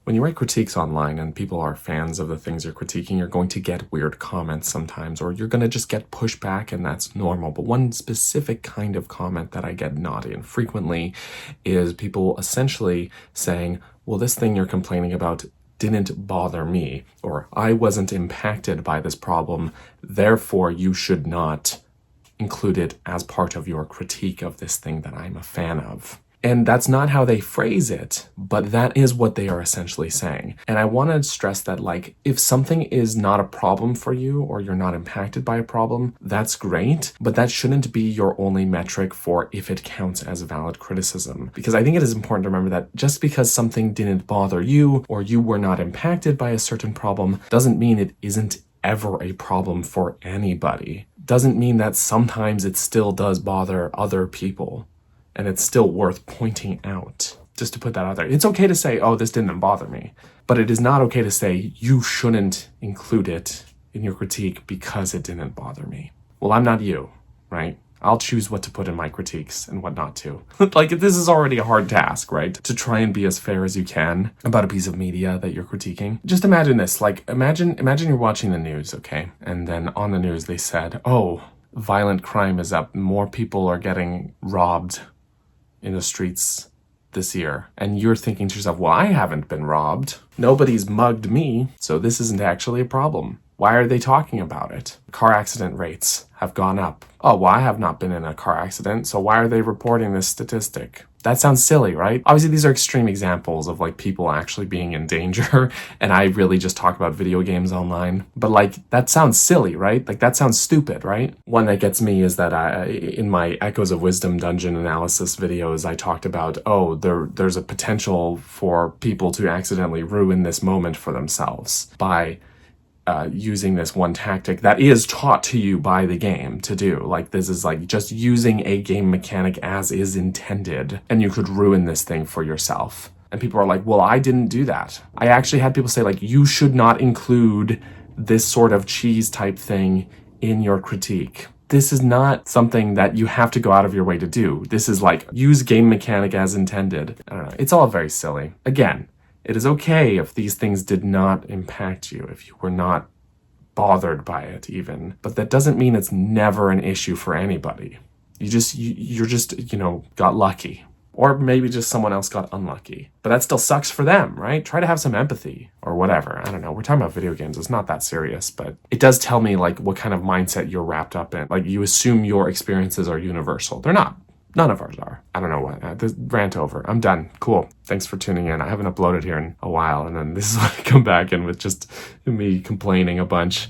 When you write critiques online and people are fans of the things you're critiquing, you're going to get weird comments sometimes, or you're going to just get pushback, and that's normal. But one specific kind of comment that I get naughty and frequently is people essentially saying, well, this thing you're complaining about didn't bother me, or I wasn't impacted by this problem, therefore you should not include it as part of your critique of this thing that I'm a fan of. And that's not how they phrase it, but that is what they are essentially saying. And I want to stress that, like, if something is not a problem for you or you're not impacted by a problem, that's great, but that shouldn't be your only metric for if it counts as valid criticism. Because I think it is important to remember that just because something didn't bother you or you were not impacted by a certain problem doesn't mean it isn't ever a problem for anybody. Doesn't mean that sometimes it still does bother other people. And it's still worth pointing out, just to put that out there. It's okay to say, oh, this didn't bother me. But it is not okay to say you shouldn't include it in your critique because it didn't bother me. Well, I'm not you, right? I'll choose what to put in my critiques and what not to. Like, this is already a hard task, right? To try and be as fair as you can about a piece of media that you're critiquing. Just imagine this, like, imagine you're watching the news, okay? And then on the news they said, oh, violent crime is up. More people are getting robbed in the streets this year. And you're thinking to yourself, well, I haven't been robbed. Nobody's mugged me, so this isn't actually a problem. Why are they talking about it? Car accident rates have gone up. Oh, well, I have not been in a car accident, so why are they reporting this statistic? That sounds silly, right? Obviously, these are extreme examples of, like, people actually being in danger, and I really just talk about video games online. But, like, that sounds silly, right? Like, that sounds stupid, right? One that gets me is that in my Echoes of Wisdom dungeon analysis videos, I talked about, oh, there's a potential for people to accidentally ruin this moment for themselves by using this one tactic that is taught to you by the game to do. Like, this is like just using a game mechanic as is intended, and you could ruin this thing for yourself. And people are like, well, I didn't do that. I actually had people say, like, you should not include this sort of cheese type thing in your critique. This is not something that you have to go out of your way to do. This is like, use game mechanic as intended. I don't know. It's all very silly. Again, it is okay if these things did not impact you, if you were not bothered by it even, but that doesn't mean it's never an issue for anybody. You're just, got lucky. Or maybe just someone else got unlucky. But that still sucks for them, right? Try to have some empathy or whatever. I don't know. We're talking about video games. It's not that serious, but it does tell me, like, what kind of mindset you're wrapped up in. Like, you assume your experiences are universal. They're not. None of ours are. I don't know what. This rant over. I'm done. Cool. Thanks for tuning in. I haven't uploaded here in a while, and then this is when I come back in with just me complaining a bunch.